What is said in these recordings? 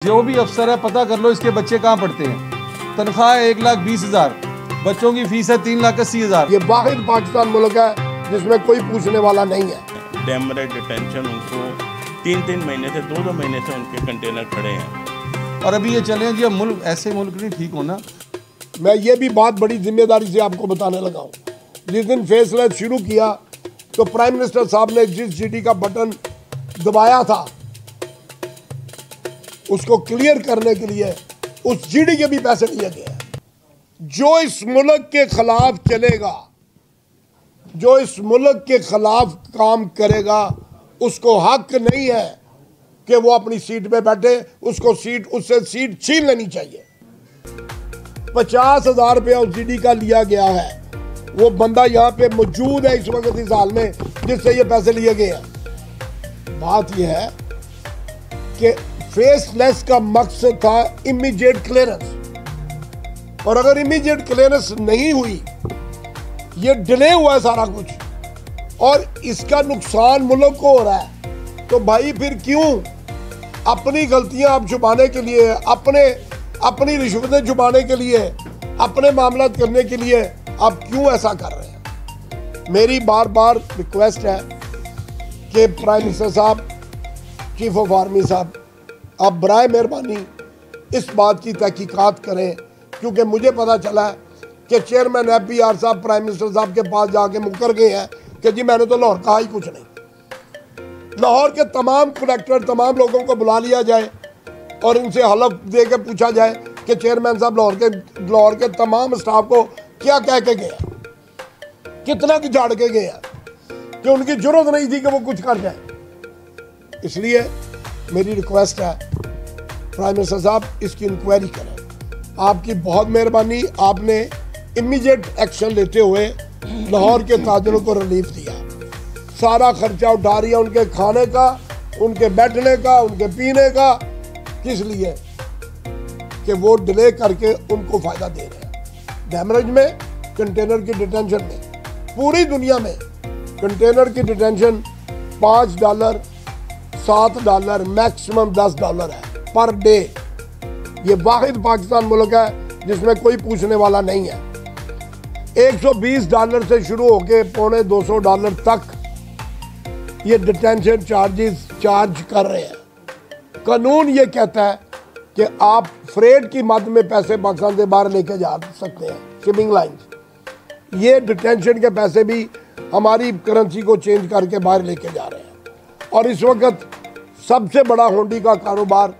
जो भी अफसर है पता कर लो इसके बच्चे कहाँ पढ़ते हैं। तनख्वाह है 1,20,000, बच्चों की फीस है 3,80,000। ये वाहिद पाकिस्तान मुल्क है जिसमें कोई पूछने वाला नहीं है। डेमरेट डिटेंशन उनको 3-3 महीने से 2-2 महीने से उनके कंटेनर खड़े हैं और अभी ये चले जी, अब मुल्क ऐसे मुल्क नहीं ठीक होना। मैं ये भी बात बड़ी जिम्मेदारी से आपको बताने लगा हूँ। जिस दिन फेसलेस शुरू किया तो प्राइम मिनिस्टर साहब ने जिस जीडी का बटन दबाया था उसको क्लियर करने के लिए उस जीडी के भी पैसे लिए गए। जो इस मुल्क के खिलाफ चलेगा, जो इस मुल्क के खिलाफ काम करेगा, उसको हक नहीं है कि वो अपनी सीट पे बैठे। उसको उससे सीट छीन लेनी चाहिए। 50,000 रुपया उस जीडी का लिया गया है। वो बंदा यहाँ पे मौजूद है इस वक्त इस हाल में जिससे ये पैसे लिए गए हैं। बात यह है कि फेसलेस का मकसद था इमीडिएट क्लियरेंस, और अगर इमीडिएट क्लियरेंस नहीं हुई, ये डिले हुआ है सारा कुछ और इसका नुकसान मुल्क को हो रहा है, तो भाई फिर क्यों अपनी गलतियां आप छुपाने के लिए, अपनी रिश्वतें छुपाने के लिए, अपने मामला करने के लिए आप क्यों ऐसा कर रहे हैं। मेरी बार बार रिक्वेस्ट है कि प्राइम मिनिस्टर साहब, चीफ ऑफ आर्मी साहब, आप बराए मेहरबानी इस बात की तहकीकात करें, क्योंकि मुझे पता चला है कि चेयरमैन FBR साहब प्राइम मिनिस्टर साहब के पास जाके मुकर गए हैं कि जी मैंने तो लाहौर कहा ही कुछ नहीं। लाहौर के तमाम कलेक्टर, तमाम लोगों को बुला लिया जाए और इनसे हलफ दे के पूछा जाए कि चेयरमैन साहब लाहौर के तमाम स्टाफ को क्या कह के गए, कितना की झाड़ के गए हैं कि उनकी जरूरत नहीं थी कि वो कुछ कर जाए। इसलिए मेरी रिक्वेस्ट है प्राइम मिनिस्टर साहब, इसकी इंक्वायरी करें। आपकी बहुत मेहरबानी, आपने इमीडिएट एक्शन लेते हुए लाहौर के ताजरों को रिलीफ दिया। सारा खर्चा उठा रही है, उनके खाने का, उनके बैठने का, उनके पीने का, किस लिए कि वो डिले करके उनको फायदा दे रहे हैं। डैमरेज में, कंटेनर की डिटेंशन में, पूरी दुनिया में कंटेनर की डिटेंशन $5, $7, मैक्सिमम $10 है पर डे। ये वाहिद पाकिस्तान मुल्क है जिसमें कोई पूछने वाला नहीं है। $120 से शुरू होके $250 तक ये डिटेंशन चार्जेस चार्ज कर रहे हैं। कानून ये कहता है कि आप फ्रेट की मद में पैसे पाकिस्तान से बाहर लेके जा सकते हैं, शिपिंग लाइंस। ये डिटेंशन के पैसे भी हमारी करेंसी को चेंज करके बाहर लेके जा रहे हैं और इस वक्त सबसे बड़ा होंडी का कारोबार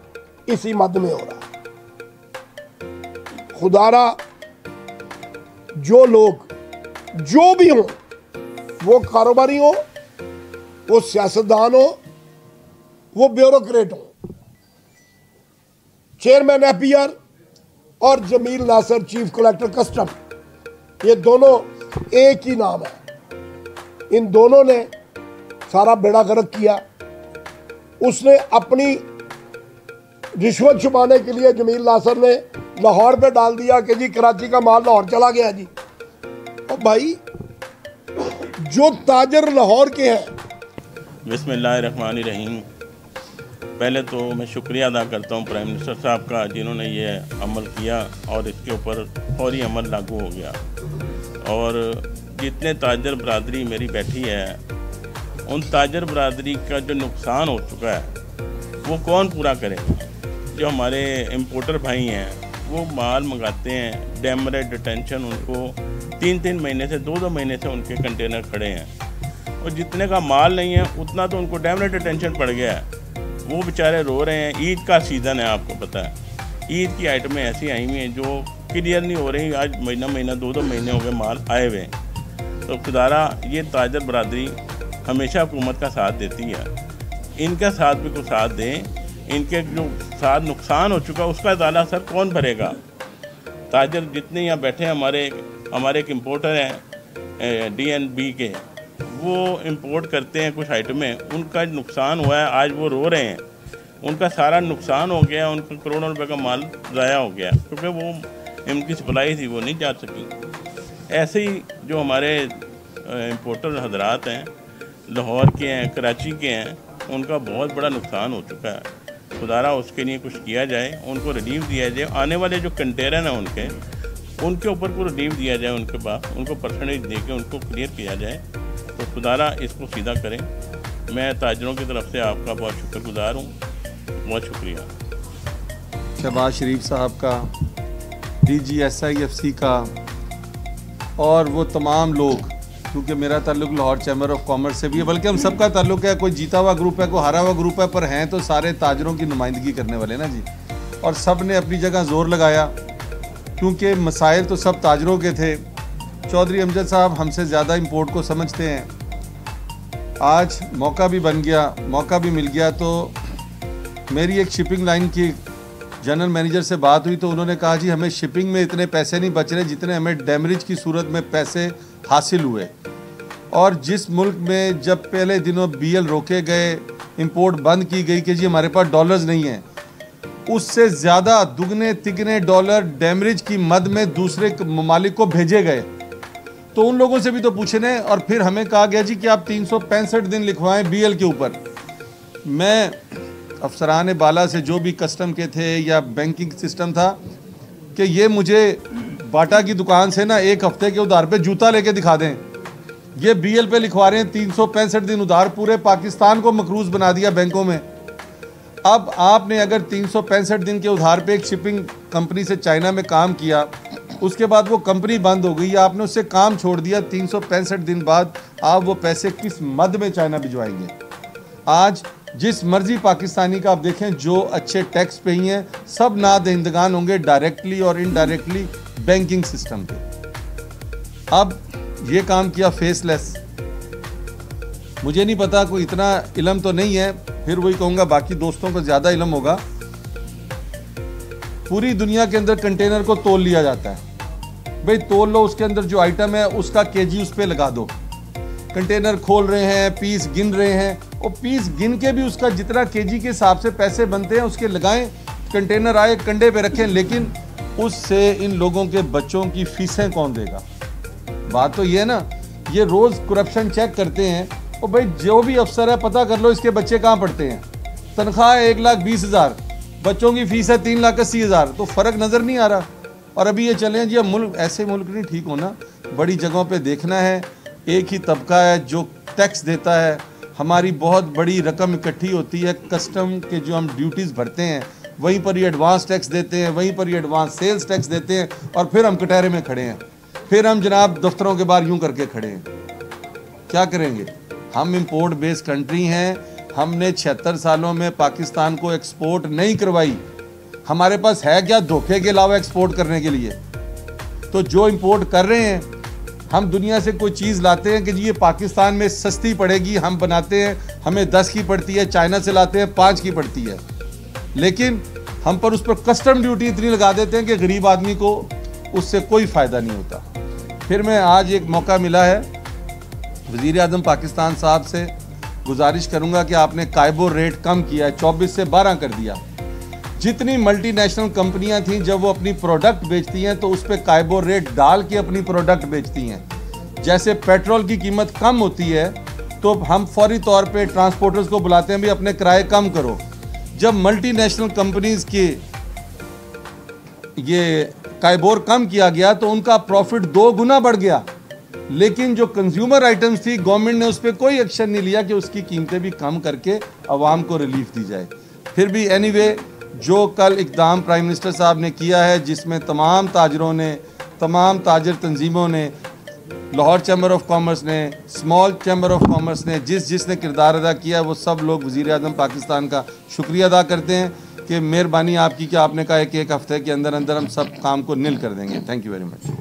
इसी मद में हो रहा है। खुदारा जो लोग जो भी हो, वो कारोबारी हो, वो सियासतदान हो, वो ब्यूरोक्रेट हो, चेयरमैन FBR और Jameel Nasir chief collector custom, ये दोनों एक ही नाम है। इन दोनों ने सारा बेड़ा गर्क किया। उसने अपनी रिश्वत छुपाने के लिए जमील नासिर ने लाहौर पे डाल दिया कि जी कराची का माल लाहौर चला गया जी। और भाई जो ताजर लाहौर के हैं। बिस्मिल्लाहिर्रहमानिर्रहीम। पहले तो मैं शुक्रिया अदा करता हूँ प्राइम मिनिस्टर साहब का, जिन्होंने ये अमल किया और इसके ऊपर फौरी अमल लागू हो गया। और जितने ताजर बरादरी मेरी बैठी है, उन ताजर बरादरी का जो नुकसान हो चुका है वो कौन पूरा करेगा। जो हमारे इम्पोर्टर भाई हैं वो माल मंगाते हैं, डेमरेट डिटेंशन उनको 3-3 महीने से 2-2 महीने से उनके कंटेनर खड़े हैं और जितने का माल नहीं है उतना तो उनको डेमरेट डिटेंशन पड़ गया है। वो बेचारे रो रहे हैं। ईद का सीज़न है, आपको पता है, ईद की आइटमें ऐसी आई हुई हैं जो क्लियर नहीं हो रही। आज महीना 2-2 महीने हो गए माल आए हुए। तो खुदारा ये ताजर बरादरी हमेशा हुकूमत का साथ देती है, इनका साथ भी कुछ साथ दें। इनके जो साथ नुकसान हो चुका उसका ज़्यादा असर कौन भरेगा। ताजर जितने यहाँ बैठे हैं, हमारे एक इम्पोर्टर हैं DNB के, वो इंपोर्ट करते हैं कुछ आइटमें, उनका नुकसान हुआ है, आज वो रो रहे हैं। उनका सारा नुकसान हो गया, उनका करोड़ों रुपए का माल ज़ाया हो गया क्योंकि वो इनकी सप्लाई थी वो नहीं जा सकी। ऐसे ही जो हमारे इम्पोर्टर हजरात हैं, लाहौर के हैं, कराची के हैं, उनका बहुत बड़ा नुकसान हो चुका है। खुदारा उसके लिए कुछ किया जाए, उनको रिलीफ दिया जाए। आने वाले जो कंटेनर हैं उनके ऊपर को रिलीफ दिया जाए, उनके पास उनको परसेंटेज दे के उनको क्लियर किया जाए। तो खुदारा इसको सीधा करें। मैं ताजरों की तरफ से आपका बहुत शुक्रगुजार हूँ, बहुत शुक्रिया। शहबाज शरीफ साहब का, DGSIFC का और वो तमाम लोग, क्योंकि मेरा ताल्लुक लाहौर चैम्बर ऑफ कॉमर्स से भी है, बल्कि हम सबका ताल्लुक है। कोई जीता हुआ ग्रुप है, कोई हारा हुआ ग्रुप है, पर हैं तो सारे ताजरों की नुमाइंदगी करने वाले ना जी। और सब ने अपनी जगह ज़ोर लगाया, क्योंकि मसाइल तो सब ताजरों के थे। चौधरी अमजद साहब हमसे ज़्यादा इंपोर्ट को समझते हैं। आज मौका भी बन गया, मौका भी मिल गया। तो मेरी एक शिपिंग लाइन की जनरल मैनेजर से बात हुई तो उन्होंने कहा जी हमें शिपिंग में इतने पैसे नहीं बच रहे जितने हमें डैमरेज की सूरत में पैसे हासिल हुए। और जिस मुल्क में जब पहले दिनों BL रोके गए, इंपोर्ट बंद की गई कि जी हमारे पास डॉलर्स नहीं हैं, उससे ज़्यादा दुगने तिगने डॉलर डैमरेज की मद में दूसरे ममालिक को भेजे गए। तो उन लोगों से भी तो पूछने, और फिर हमें कहा गया जी कि आप 365 दिन लिखवाएं BL के ऊपर। मैं अफसरान बाला से, जो भी कस्टम के थे या बैंकिंग सिस्टम था, कि ये मुझे बाटा की दुकान से ना 1 हफ्ते के उधार पे जूता लेके दिखा दें। ये BL पे लिखवा रहे हैं 365 दिन उधार, पूरे पाकिस्तान को मकरूज बना दिया बैंकों में। अब आपने अगर 365 दिन के उधार पे एक शिपिंग कंपनी से चाइना में काम किया, उसके बाद वो कंपनी बंद हो गई, आपने उससे काम छोड़ दिया, 365 दिन बाद आप वो पैसे किस मद में चाइना भिजवाएंगे? आज जिस मर्जी पाकिस्तानी का आप देखें, जो अच्छे टैक्स पे ही हैं, सब नादहिंदगान होंगे डायरेक्टली और इनडायरेक्टली बैंकिंग सिस्टम के। अब ये काम किया फेसलेस। मुझे नहीं पता, कोई इतना इल्म तो नहीं है, फिर वही कहूँगा बाकी दोस्तों को ज़्यादा इल्म होगा। पूरी दुनिया के अंदर कंटेनर को तोल लिया जाता है। भाई तोल लो, उसके अंदर जो आइटम है उसका केजी उस पर लगा दो। कंटेनर खोल रहे हैं, पीस गिन रहे हैं, और पीस गिन के भी उसका जितना केजी के हिसाब से पैसे बनते हैं उसके लगाएं। कंटेनर आए, कंडे पे रखें, लेकिन उससे इन लोगों के बच्चों की फीसें कौन देगा? बात तो ये है ना। ये रोज़ करप्शन चेक करते हैं, और भाई जो भी अफसर है पता कर लो इसके बच्चे कहाँ पढ़ते हैं। तनख्वाह है 1,20,000, बच्चों की फ़ीस है 3,80,000, तो फ़र्क नज़र नहीं आ रहा। और अभी ये चलें जी, अब मुल्क ऐसे मुल्क नहीं ठीक होना, बड़ी जगहों पे देखना है। एक ही तबका है जो टैक्स देता है, हमारी बहुत बड़ी रकम इकट्ठी होती है, कस्टम के जो हम ड्यूटीज़ भरते हैं वहीं पर ही एडवांस टैक्स देते हैं, वहीं पर ही एडवांस सेल्स टैक्स देते हैं, और फिर हम कटहरे में खड़े हैं, फिर हम जनाब दफ्तरों के बाहर यूँ करके खड़े हैं। क्या करेंगे? हम इंपोर्ट बेस्ड कंट्री हैं, हमने 76 सालों में पाकिस्तान को एक्सपोर्ट नहीं करवाई। हमारे पास है क्या धोखे के अलावा एक्सपोर्ट करने के लिए? तो जो इंपोर्ट कर रहे हैं, हम दुनिया से कोई चीज़ लाते हैं कि जी ये पाकिस्तान में सस्ती पड़ेगी, हम बनाते हैं, हमें 10 की पड़ती है, चाइना से लाते हैं 5 की पड़ती है, लेकिन हम पर उस पर कस्टम ड्यूटी इतनी लगा देते हैं कि गरीब आदमी को उससे कोई फ़ायदा नहीं होता। फिर मैं आज एक मौका मिला है, वज़ीर आज़म पाकिस्तान साहब से गुजारिश करूंगा कि आपने कायबो रेट कम किया है, 24 से 12 कर दिया। जितनी मल्टीनेशनल कंपनियां थीं, जब वो अपनी प्रोडक्ट बेचती हैं तो उस पर कायबो रेट डाल के अपनी प्रोडक्ट बेचती हैं। जैसे पेट्रोल की कीमत कम होती है तो हम फौरी तौर पे ट्रांसपोर्टर्स को बुलाते हैं भी अपने किराए कम करो। जब मल्टीनेशनल कंपनीज के ये कायबोर कम किया गया तो उनका प्रॉफिट 2 गुना बढ़ गया, लेकिन जो कंज्यूमर आइटम्स थी गवर्नमेंट ने उस पर कोई एक्शन नहीं लिया कि उसकी कीमतें भी कम करके आवाम को रिलीफ दी जाए। फिर भी एनीवे, जो कल इक़दाम प्राइम मिनिस्टर साहब ने किया है, जिसमें तमाम ताजरों ने, तमाम ताजर तंजीमों ने, लाहौर चैम्बर ऑफ कॉमर्स ने, स्मॉल चैम्बर ऑफ कॉमर्स ने, जिसने किरदार अदा किया, वो सब लोग वज़ीर आज़म पाकिस्तान का शुक्रिया अदा करते हैं कि मेहरबानी आपकी कि आपने कहा है कि 1 हफ्ते के अंदर अंदर हम सब काम को निल कर देंगे। Thank you very much.